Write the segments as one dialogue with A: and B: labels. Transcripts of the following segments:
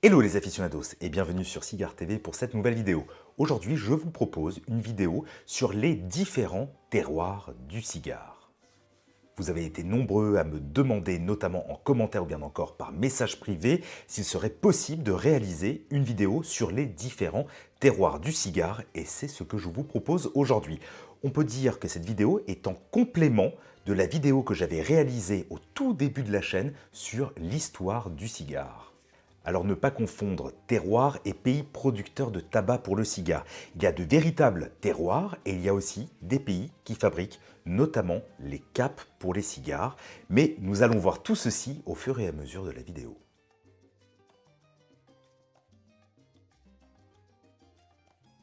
A: Hello les aficionados et bienvenue sur Cigar TV pour cette nouvelle vidéo. Aujourd'hui, je vous propose une vidéo sur les différents terroirs du cigare. Vous avez été nombreux à me demander, notamment en commentaire ou bien encore par message privé, s'il serait possible de réaliser une vidéo sur les différents terroirs du cigare et c'est ce que je vous propose aujourd'hui. On peut dire que cette vidéo est en complément de la vidéo que j'avais réalisée au tout début de la chaîne sur l'histoire du cigare. Alors ne pas confondre terroir et pays producteurs de tabac pour le cigare. Il y a de véritables terroirs et il y a aussi des pays qui fabriquent notamment les capes pour les cigares. Mais nous allons voir tout ceci au fur et à mesure de la vidéo.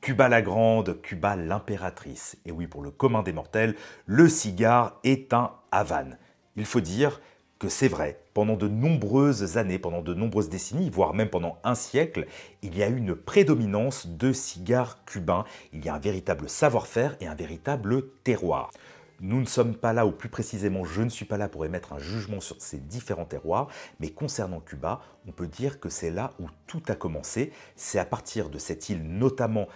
A: Cuba la Grande, Cuba l'impératrice. Et oui, pour le commun des mortels, le cigare est un Havane. Il faut dire que c'est vrai, pendant de nombreuses années, pendant de nombreuses décennies, voire même pendant un siècle, il y a eu une prédominance de cigares cubains. Il y a un véritable savoir-faire et un véritable terroir. Nous ne sommes pas là, ou plus précisément, je ne suis pas là pour émettre un jugement sur ces différents terroirs, mais concernant Cuba, on peut dire que c'est là où tout a commencé. C'est à partir de cette île, notamment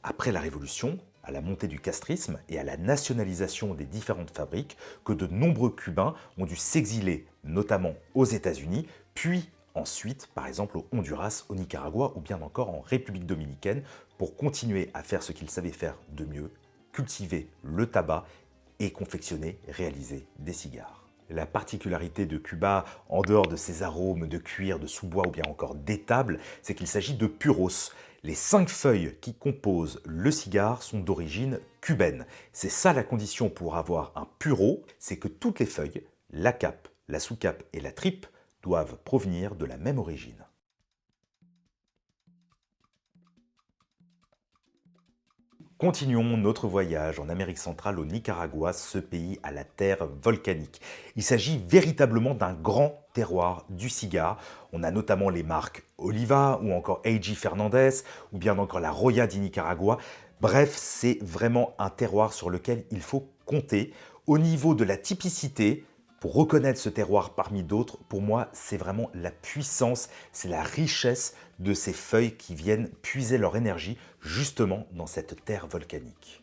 A: après la Révolution, à la montée du castrisme et à la nationalisation des différentes fabriques, que de nombreux Cubains ont dû s'exiler, notamment aux États-Unis, puis ensuite, par exemple, au Honduras, au Nicaragua ou bien encore en République dominicaine, pour continuer à faire ce qu'ils savaient faire de mieux, cultiver le tabac et confectionner, réaliser des cigares. La particularité de Cuba, en dehors de ses arômes de cuir, de sous-bois ou bien encore d'étable, c'est qu'il s'agit de puros. Les 5 feuilles qui composent le cigare sont d'origine cubaine. C'est ça la condition pour avoir un puro, c'est que toutes les feuilles, la cape, la sous-cape et la tripe, doivent provenir de la même origine. Continuons notre voyage en Amérique centrale au Nicaragua, ce pays à la terre volcanique. Il s'agit véritablement d'un grand terroir du cigare. On a notamment les marques Oliva ou encore A.G. Fernandez ou bien encore la Roya du Nicaragua. Bref, c'est vraiment un terroir sur lequel il faut compter. Au niveau de la typicité, pour reconnaître ce terroir parmi d'autres, pour moi, c'est vraiment la puissance, c'est la richesse de ces feuilles qui viennent puiser leur énergie justement dans cette terre volcanique.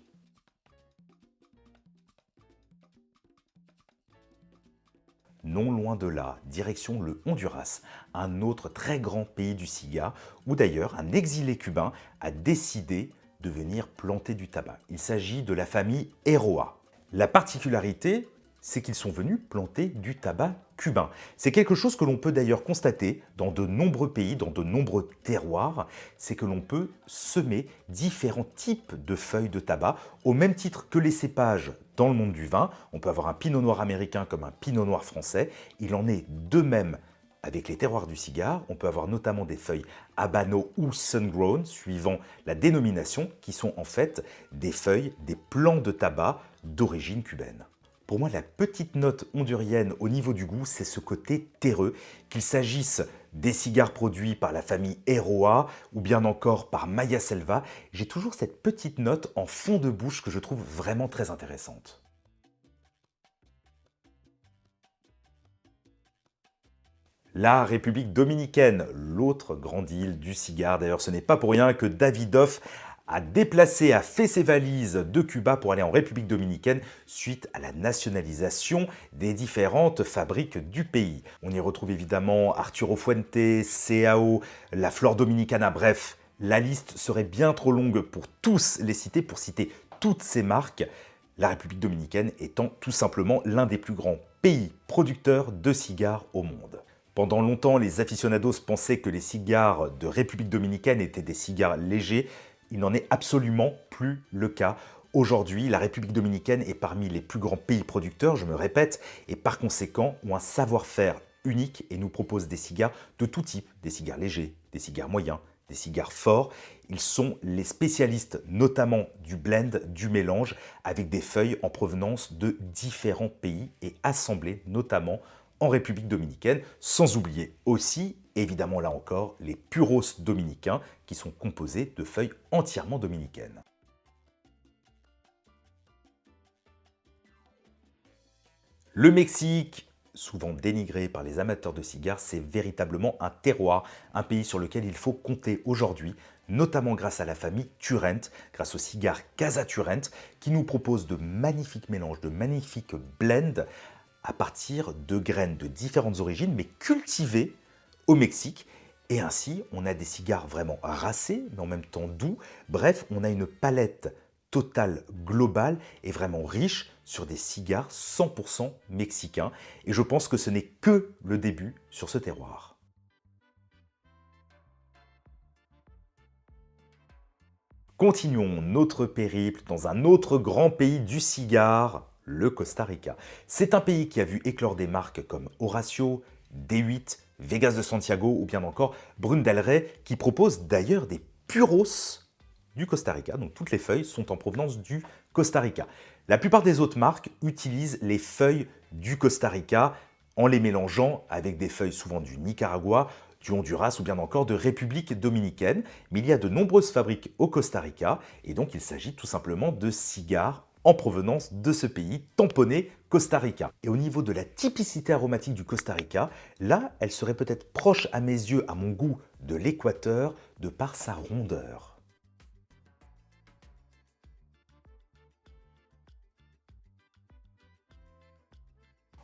A: Non loin de là, direction le Honduras, un autre très grand pays du cigare, où d'ailleurs un exilé cubain a décidé de venir planter du tabac. Il s'agit de la famille Eiroa. La particularité, c'est qu'ils sont venus planter du tabac cubain. C'est quelque chose que l'on peut d'ailleurs constater dans de nombreux pays, dans de nombreux terroirs, c'est que l'on peut semer différents types de feuilles de tabac, au même titre que les cépages dans le monde du vin. On peut avoir un pinot noir américain comme un pinot noir français. Il en est de même avec les terroirs du cigare. On peut avoir notamment des feuilles habano ou sun-grown, suivant la dénomination, qui sont en fait des feuilles, des plants de tabac d'origine cubaine. Pour moi, la petite note hondurienne au niveau du goût, c'est ce côté terreux, qu'il s'agisse des cigares produits par la famille Eiroa ou bien encore par Maya Selva. J'ai toujours cette petite note en fond de bouche que je trouve vraiment très intéressante. La République dominicaine, l'autre grande île du cigare. D'ailleurs, ce n'est pas pour rien que Davidoff a fait ses valises de Cuba pour aller en République dominicaine suite à la nationalisation des différentes fabriques du pays. On y retrouve évidemment Arturo Fuente, CAO, la Flor Dominicana, bref, la liste serait bien trop longue pour tous les citer, pour citer toutes ces marques, la République dominicaine étant tout simplement l'un des plus grands pays producteurs de cigares au monde. Pendant longtemps, les aficionados pensaient que les cigares de République dominicaine étaient des cigares légers. Il n'en est absolument plus le cas. Aujourd'hui, la République dominicaine est parmi les plus grands pays producteurs, je me répète, et par conséquent ont un savoir-faire unique et nous propose des cigares de tout type, des cigares légers, des cigares moyens, des cigares forts. Ils sont les spécialistes notamment du blend, du mélange, avec des feuilles en provenance de différents pays et assemblées notamment en République dominicaine, sans oublier aussi, évidemment là encore, les puros dominicains qui sont composés de feuilles entièrement dominicaines. Le Mexique, souvent dénigré par les amateurs de cigares, c'est véritablement un terroir, un pays sur lequel il faut compter aujourd'hui, notamment grâce à la famille Turent, grâce au cigare Casa Turent, qui nous propose de magnifiques mélanges, de magnifiques blends à partir de graines de différentes origines, mais cultivées au Mexique. Et ainsi, on a des cigares vraiment racés, mais en même temps doux. Bref, on a une palette totale globale et vraiment riche sur des cigares 100% mexicains. Et je pense que ce n'est que le début sur ce terroir. Continuons notre périple dans un autre grand pays du cigare, le Costa Rica. C'est un pays qui a vu éclore des marques comme Horacio, D8, Vegas de Santiago ou bien encore Brune del Rey, qui propose d'ailleurs des puros du Costa Rica. Donc toutes les feuilles sont en provenance du Costa Rica. La plupart des autres marques utilisent les feuilles du Costa Rica en les mélangeant avec des feuilles souvent du Nicaragua, du Honduras ou bien encore de République dominicaine. Mais il y a de nombreuses fabriques au Costa Rica et donc il s'agit tout simplement de cigares en provenance de ce pays, tamponné Costa Rica. Et au niveau de la typicité aromatique du Costa Rica, là, elle serait peut-être proche à mes yeux, à mon goût, de l'Équateur, de par sa rondeur.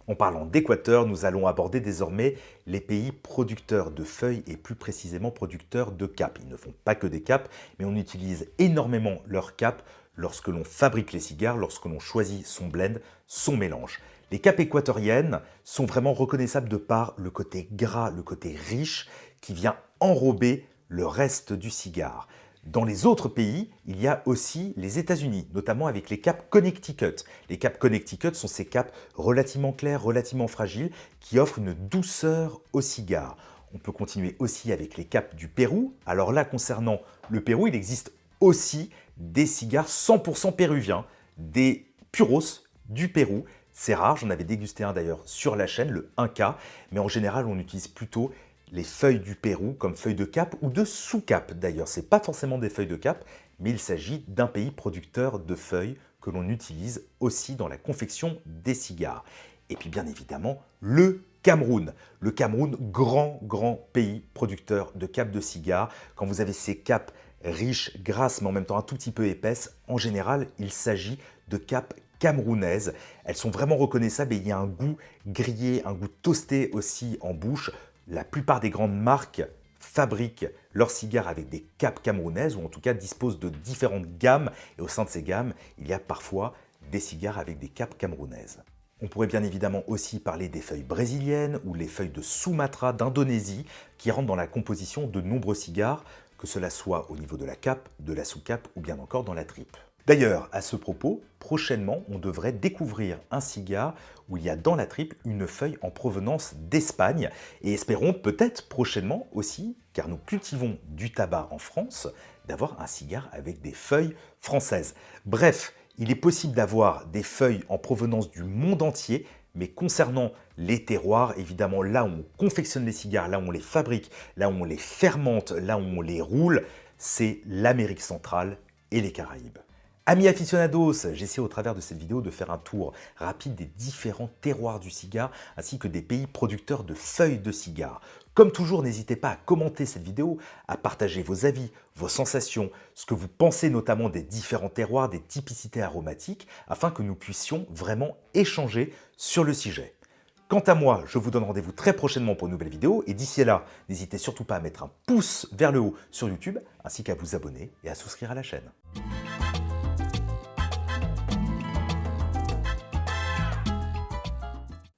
A: En parlant d'Équateur, nous allons aborder désormais les pays producteurs de feuilles et plus précisément producteurs de capes. Ils ne font pas que des capes, mais on utilise énormément leurs capes lorsque l'on fabrique les cigares, lorsque l'on choisit son blend, son mélange. Les capes équatoriennes sont vraiment reconnaissables de par le côté gras, le côté riche qui vient enrober le reste du cigare. Dans les autres pays, il y a aussi les États-Unis, notamment avec les capes Connecticut. Les capes Connecticut sont ces capes relativement claires, relativement fragiles, qui offrent une douceur au cigare. On peut continuer aussi avec les capes du Pérou. Alors là, concernant le Pérou, il existe aussi des cigares 100% péruviens, des puros du Pérou. C'est rare, j'en avais dégusté un d'ailleurs sur la chaîne, le 1K, mais en général, on utilise plutôt les feuilles du Pérou comme feuilles de cape ou de sous-cape d'ailleurs. Ce n'est pas forcément des feuilles de cape, mais il s'agit d'un pays producteur de feuilles que l'on utilise aussi dans la confection des cigares. Et puis bien évidemment, le Cameroun. Le Cameroun, grand pays producteur de capes de cigares. Quand vous avez ces capes riches, grasses, mais en même temps un tout petit peu épaisses, en général, il s'agit de capes camerounaises. Elles sont vraiment reconnaissables et il y a un goût grillé, un goût toasté aussi en bouche. La plupart des grandes marques fabriquent leurs cigares avec des capes camerounaises ou en tout cas disposent de différentes gammes. Et au sein de ces gammes, il y a parfois des cigares avec des capes camerounaises. On pourrait bien évidemment aussi parler des feuilles brésiliennes ou les feuilles de Sumatra d'Indonésie qui rentrent dans la composition de nombreux cigares, que cela soit au niveau de la cape, de la sous-cape ou bien encore dans la tripe. D'ailleurs, à ce propos, prochainement, on devrait découvrir un cigare où il y a dans la tripe une feuille en provenance d'Espagne. Et espérons peut-être prochainement aussi, car nous cultivons du tabac en France, d'avoir un cigare avec des feuilles françaises. Bref, il est possible d'avoir des feuilles en provenance du monde entier, mais concernant les terroirs, évidemment, là où on confectionne les cigares, là où on les fabrique, là où on les fermente, là où on les roule, c'est l'Amérique centrale et les Caraïbes. Amis aficionados, j'essaie au travers de cette vidéo de faire un tour rapide des différents terroirs du cigare ainsi que des pays producteurs de feuilles de cigare. Comme toujours, n'hésitez pas à commenter cette vidéo, à partager vos avis, vos sensations, ce que vous pensez notamment des différents terroirs, des typicités aromatiques, afin que nous puissions vraiment échanger sur le sujet. Quant à moi, je vous donne rendez-vous très prochainement pour une nouvelle vidéo et d'ici là, n'hésitez surtout pas à mettre un pouce vers le haut sur YouTube ainsi qu'à vous abonner et à souscrire à la chaîne.